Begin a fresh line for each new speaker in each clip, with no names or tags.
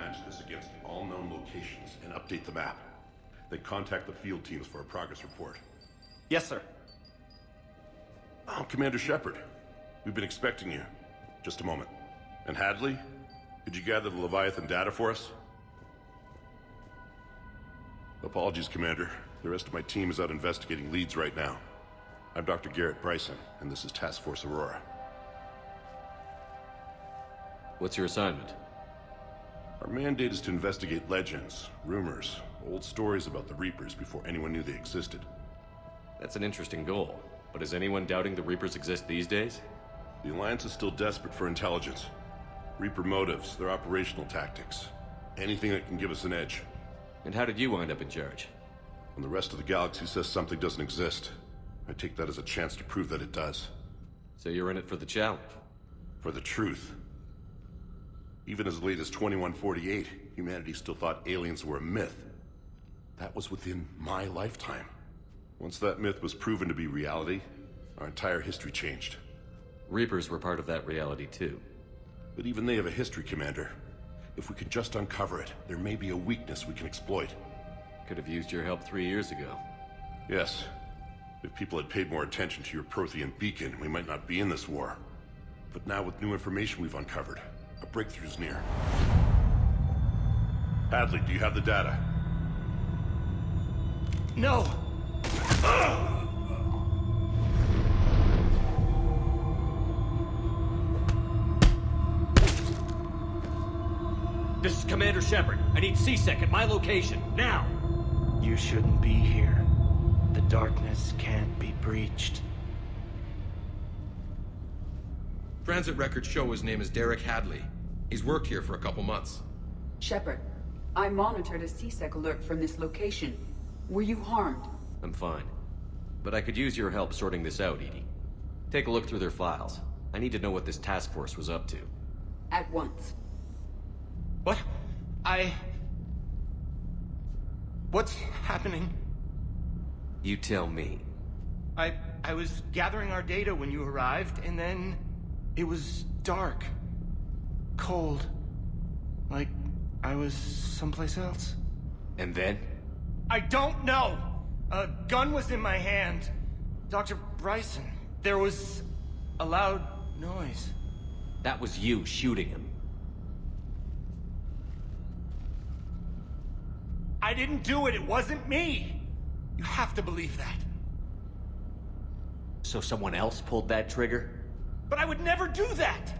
match this against all known locations and update the map. Then contact the field teams for a progress report.
Yes, sir.
Oh, Commander Shepard. We've been expecting you. Just a moment. And Hadley? Could you gather the Leviathan data for us? Apologies, Commander. The rest of my team is out investigating leads right now. I'm Dr. Bryson, and this is Task Force Aurora.
What's your assignment?
Our mandate is to investigate legends, rumors, old stories about the Reapers before anyone knew they existed.
That's an interesting goal, but is anyone doubting the Reapers exist these days?
The Alliance is still desperate for intelligence. Reaper motives, their operational tactics. Anything that can give us an edge.
And how did you wind up in charge?
When the rest of the galaxy says something doesn't exist, I take that as a chance to prove that it does.
So you're in it for the challenge?
For the truth. Even as late as 2148, humanity still thought aliens were a myth. That was within my lifetime. Once that myth was proven to be reality, our entire history changed.
Reapers were part of that reality too.
But even they have a history, Commander. If we could just uncover it, there may be a weakness we can exploit.
Could have used your help 3 years ago.
Yes. If people had paid more attention to your Prothean beacon, we might not be in this war. But now with new information we've uncovered, a breakthrough's near. Hadley, do you have the data?
No!
This is Commander Shepard. I need C-Sec at my location, now!
You shouldn't be here. The darkness can't be breached.
Transit records show his name is Derek Hadley. He's worked here for a couple months.
Shepard, I monitored a C-Sec alert from this location. Were you harmed?
I'm fine. But I could use your help sorting this out, Edie. Take a look through their files. I need to know what this task force was up to.
At once.
What? What's happening?
You tell me.
I was gathering our data when you arrived, and then it was dark. Cold. Like I was someplace else.
And then?
I don't know! A gun was in my hand. Dr. Bryson. There was a loud noise.
That was you shooting him.
I didn't do it. It wasn't me. You have to believe that.
So someone else pulled that trigger?
But I would never do that!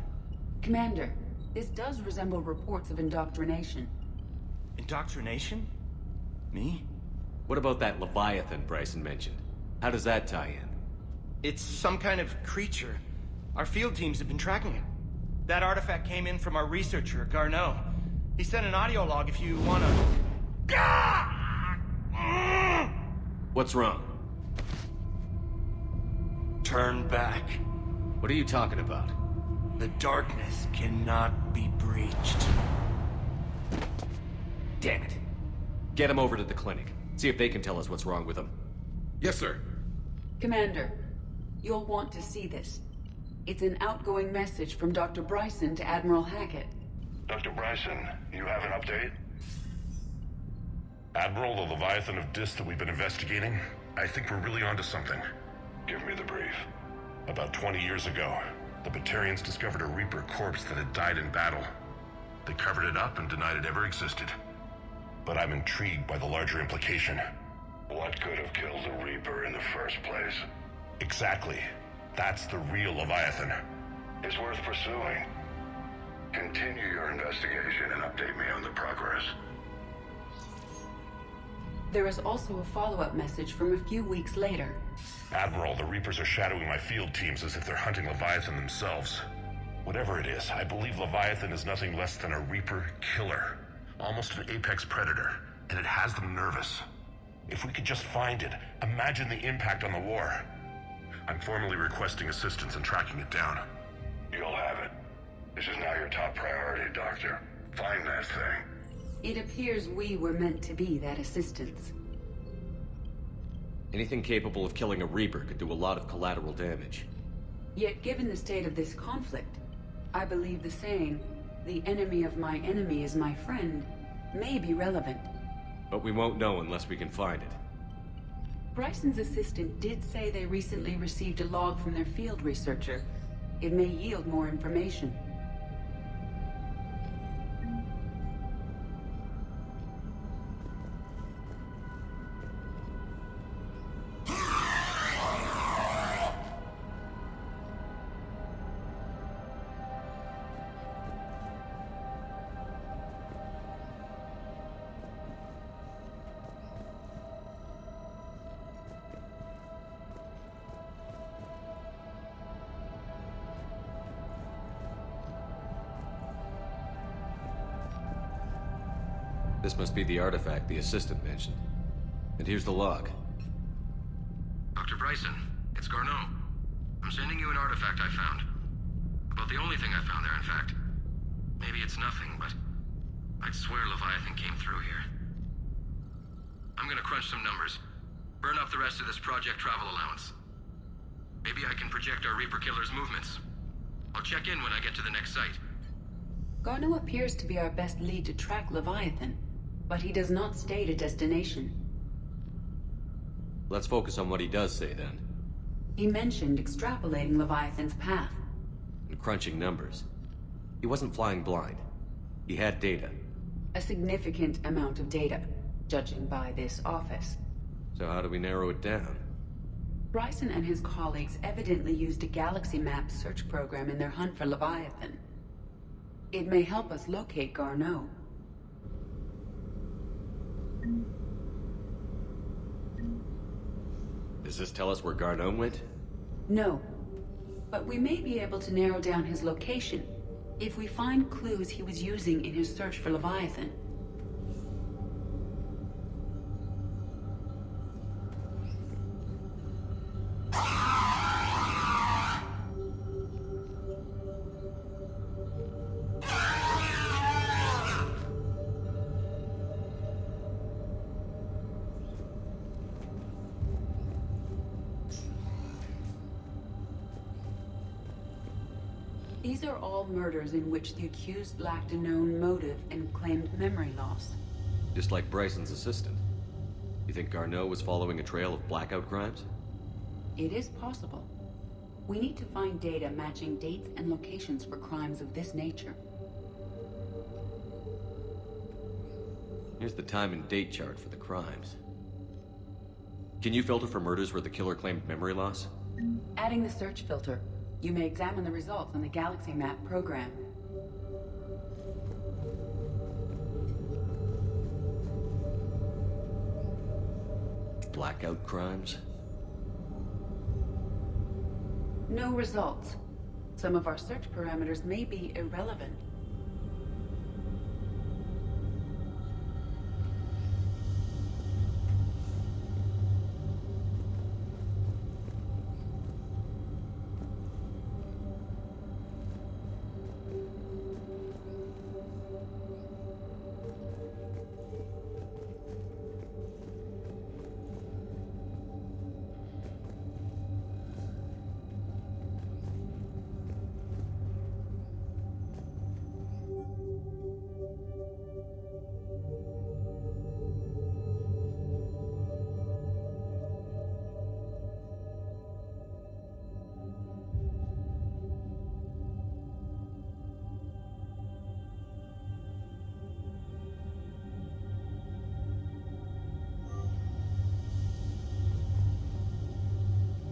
Commander, this does resemble reports of indoctrination.
Indoctrination? Me?
What about that Leviathan Bryson mentioned? How does that tie in?
It's some kind of creature. Our field teams have been tracking it. That artifact came in from our researcher, Garneau. He sent an audio log if you wanna...
What's wrong?
Turn back.
What are you talking about?
The darkness cannot be breached.
Damn it. Get him over to the clinic. See if they can tell us what's wrong with him.
Yes, sir.
Commander, you'll want to see this. It's an outgoing message from Dr. Bryson to Admiral Hackett.
Dr. Bryson, you have an update? Admiral, the Leviathan of Dis that we've been investigating, I think we're really onto something. Give me the brief. About 20 years ago, the Batarians discovered a Reaper corpse that had died in battle. They covered it up and denied it ever existed. But I'm intrigued by the larger implication. What could have killed the Reaper in the first place? Exactly. That's the real Leviathan. It's worth pursuing. Continue your investigation and update me on the progress.
There is also a follow-up message from a few weeks later.
Admiral, the Reapers are shadowing my field teams as if they're hunting Leviathan themselves. Whatever it is, I believe Leviathan is nothing less than a Reaper killer. Almost an apex predator, and it has them nervous. If we could just find it, imagine the impact on the war. I'm formally requesting assistance in tracking it down. You'll have it. This is now your top priority, Doctor. Find that thing.
It appears we were meant to be that assistance.
Anything capable of killing a Reaper could do a lot of collateral damage.
Yet given the state of this conflict, I believe the saying, the enemy of my enemy is my friend may be relevant.
But we won't know unless we can find it.
Bryson's assistant did say they recently received a log from their field researcher. It may yield more information.
This must be the artifact the assistant mentioned. And here's the log.
Dr. Bryson, it's Garneau. I'm sending you an artifact I found. About the only thing I found there, in fact. Maybe it's nothing, but I'd swear Leviathan came through here. I'm gonna crunch some numbers. Burn up the rest of this project travel allowance. Maybe I can project our Reaper Killer's movements. I'll check in when I get to the next site.
Garneau appears to be our best lead to track Leviathan, but he does not state a destination.
Let's focus on what he does say then.
He mentioned extrapolating Leviathan's path.
And crunching numbers. He wasn't flying blind. He had data.
A significant amount of data, judging by this office.
So how do we narrow it down?
Bryson and his colleagues evidently used a galaxy map search program in their hunt for Leviathan. It may help us locate Garneau.
Does this tell us where Garneau went?
No, but we may be able to narrow down his location if we find clues he was using in his search for Leviathan. These are all murders in which the accused lacked a known motive and claimed memory loss.
Just like Bryson's assistant. You think Garneau was following a trail of blackout crimes?
It is possible. We need to find data matching dates and locations for crimes of this nature.
Here's the time and date chart for the crimes. Can you filter for murders where the killer claimed memory loss?
Adding the search filter, you may examine the results on the Galaxy Map program.
Blackout crimes?
No results. Some of our search parameters may be irrelevant.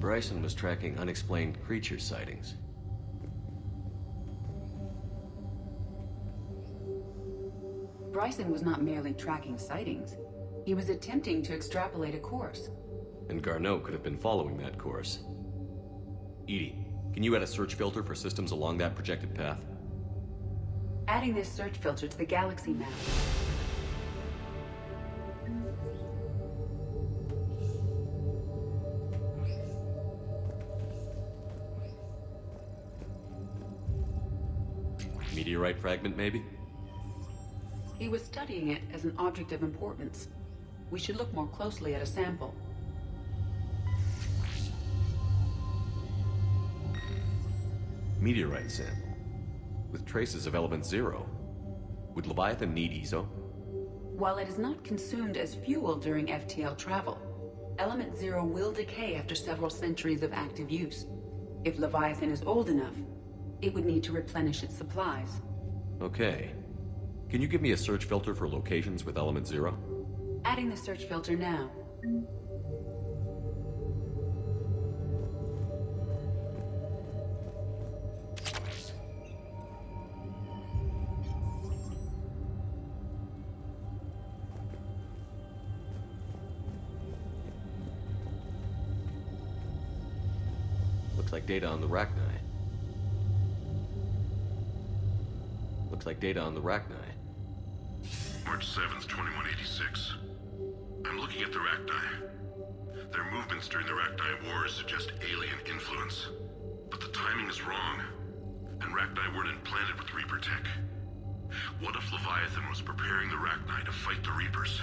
Bryson was tracking unexplained creature sightings.
Bryson was not merely tracking sightings. He was attempting to extrapolate a course.
And Garneau could have been following that course. Edie, can you add a search filter for systems along that projected path?
Adding this search filter to the Galaxy Map.
Meteorite fragment, maybe?
He was studying it as an object of importance. We should look more closely at a sample.
Meteorite sample. with traces of Element Zero. Would Leviathan need ESO?
While it is not consumed as fuel during FTL travel, Element Zero will decay after several centuries of active use. If Leviathan is old enough, it would need to replenish its supplies.
Okay. Can you give me a search filter for locations with Element Zero?
Adding the search filter now.
Looks like data on the Rachni. Looks like data on the Rachni.
March 7th, 2186. I'm looking at the Rachni. Their movements during the Rachni Wars suggest alien influence. But the timing is wrong. And Rachni weren't implanted with Reaper tech. What if Leviathan was preparing the Rachni to fight the Reapers?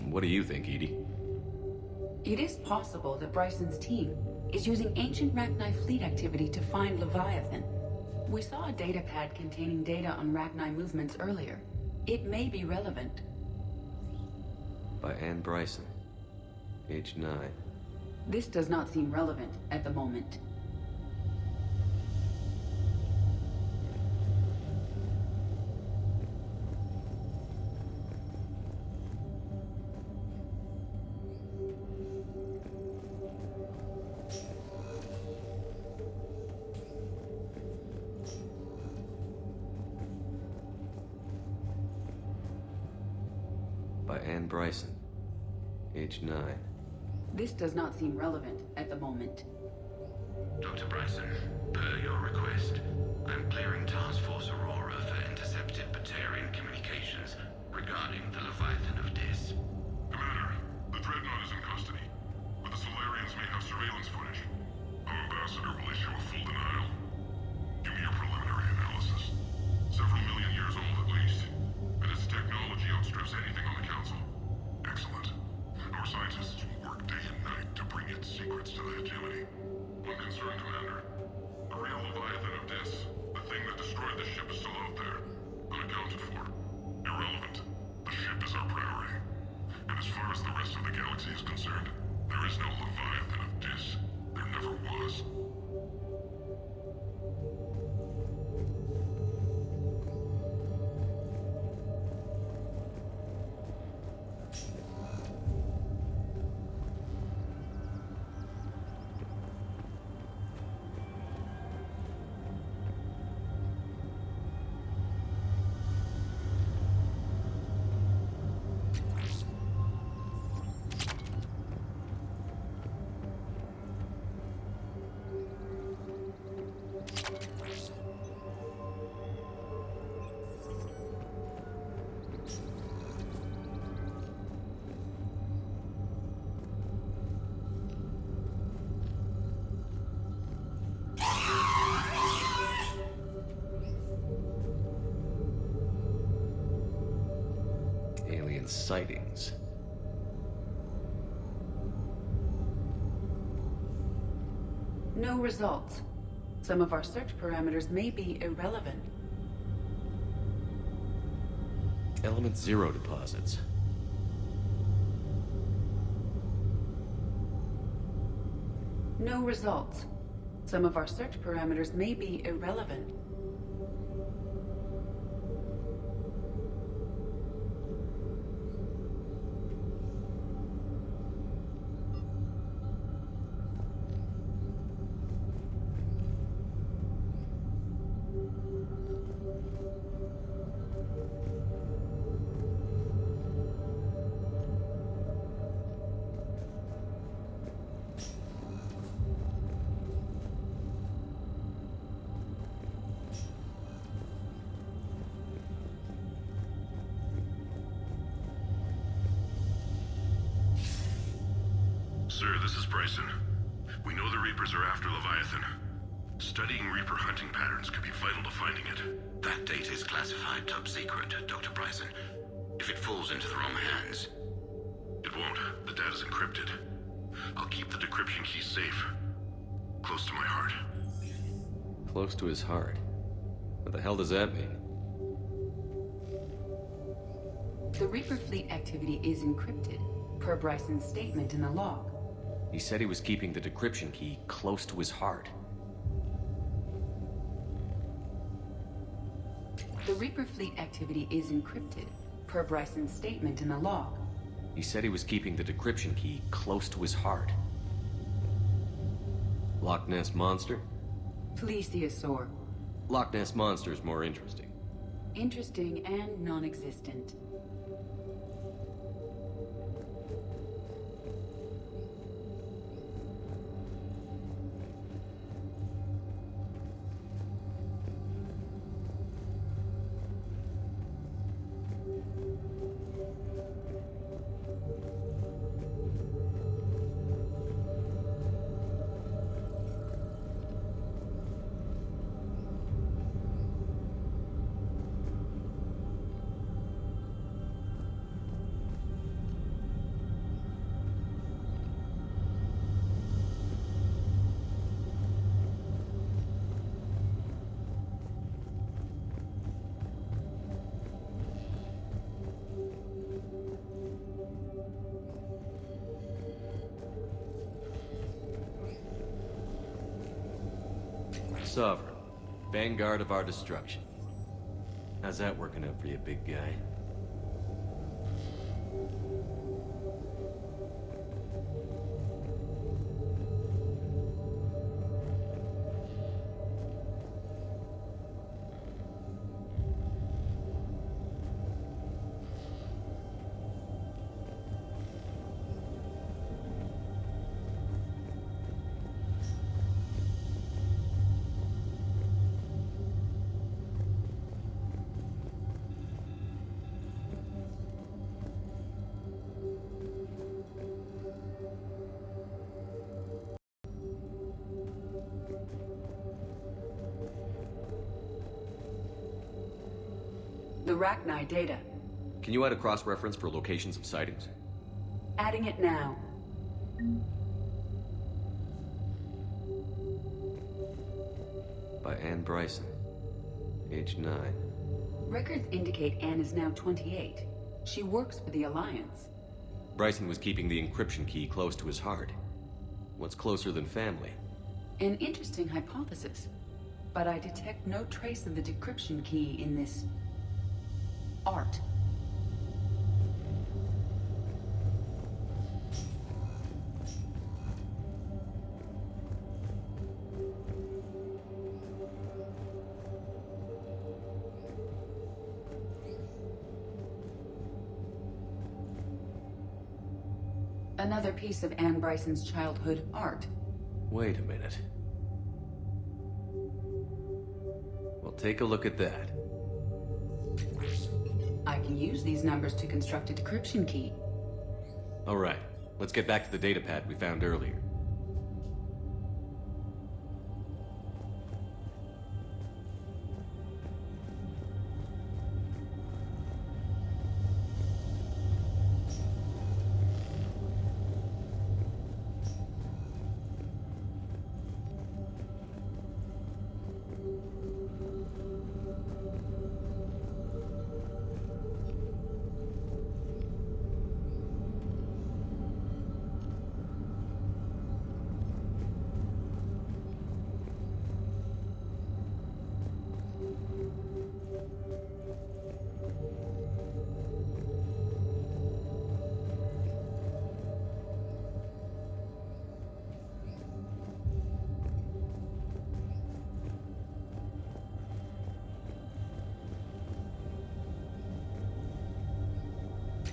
What do you think, Edie?
It is possible that Bryson's team is using ancient Rachni fleet activity to find Leviathan. We saw a data pad containing data on Rachni movements earlier. It may be relevant.
By Anne Bryson. Age 9.
This does not seem relevant at the moment.
By Anne Bryson. Age 9.
This does not seem relevant at the moment.
Dr. Bryson, per your request, I'm clearing Task Force Aurora for intercepted Batarian communications regarding the Leviathan of Dis.
Commander, the Dreadnought is in custody, but the Solarians may have surveillance footage. Our ambassador will issue a full denial. Give me your preliminary analysis. Several million years old at least, and its technology outstrips anything on the Council. Excellent. Our scientists will work day and night to bring its secrets to the hegemony. One concern, Commander. The real Leviathan of Dis, the thing that destroyed the ship, is still out there, unaccounted for. Irrelevant. The ship is our priority. And as far as the rest of the galaxy is concerned, there is no Leviathan of Dis. There never was.
Alien sightings.
No results. Some of our search parameters may be irrelevant.
Element Zero deposits.
No results. Some of our search parameters may be irrelevant.
Sir, this is Bryson. We know the Reapers are after Leviathan. Studying Reaper hunting patterns could be vital to finding it.
That data is classified top secret, Dr. Bryson. If it falls into the wrong hands...
It won't. The data's encrypted. I'll keep the decryption key safe. Close to my heart.
Close to his heart. What the hell does that mean?
The Reaper fleet activity is encrypted, per Bryson's statement in the log.
He said he was keeping the decryption key close to his heart.
The Reaper fleet activity is encrypted, per Bryson's statement in the log.
He said he was keeping the decryption key close to his heart. Loch Ness Monster?
Plesiosaur.
Loch Ness Monster's more interesting.
Interesting and non-existent.
Sovereign, vanguard of our destruction. How's that working out for you, big guy?
The Rachni data.
Can you add a cross-reference for locations of sightings?
Adding it now.
By Anne Bryson. Age 9.
Records indicate Anne is now 28. She works for the Alliance.
Bryson was keeping the encryption key close to his heart. What's closer than family?
An interesting hypothesis. But I detect no trace of the decryption key in this... art. Another piece of Anne Bryson's childhood art.
Wait a minute. Well, take a look at that.
I can use these numbers to construct a decryption key.
All right, let's get back to the datapad we found earlier.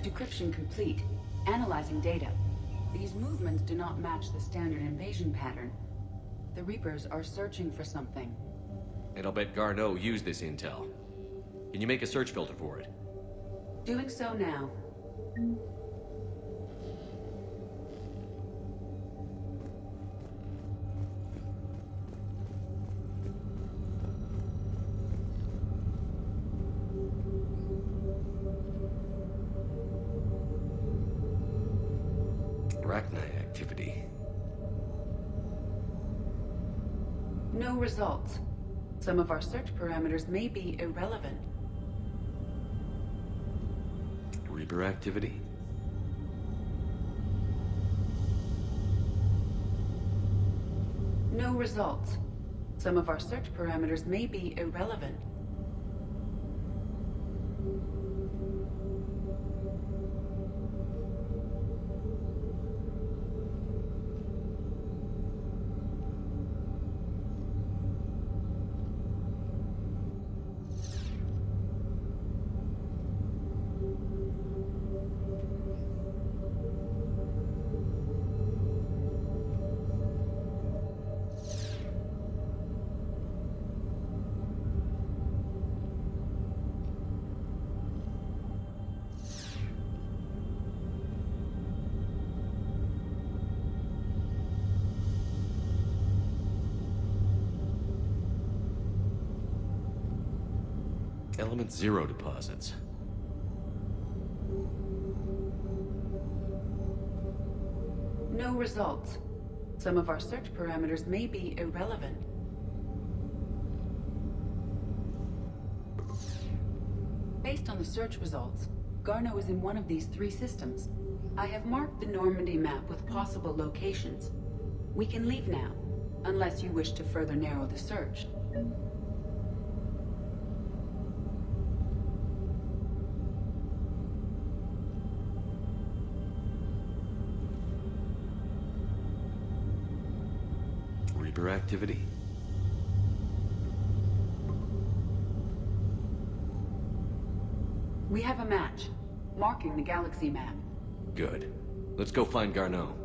Decryption complete. Analyzing data. These movements do not match the standard invasion pattern. The Reapers are searching for something.
And I'll bet Garneau used this intel. Can you make a search filter for it?
Doing so now.
Arachnite activity.
No results. Some of our search parameters may be irrelevant.
Reaper activity?
No results. Some of our search parameters may be irrelevant.
Element 0 deposits.
No results. Some of our search parameters may be irrelevant. Based on the search results, Garneau is in one of these 3 systems. I have marked the Normandy map with possible locations. We can leave now, unless you wish to further narrow the search.
Reaper activity?
We have a match, marking the galaxy map.
Good. Let's go find Garneau.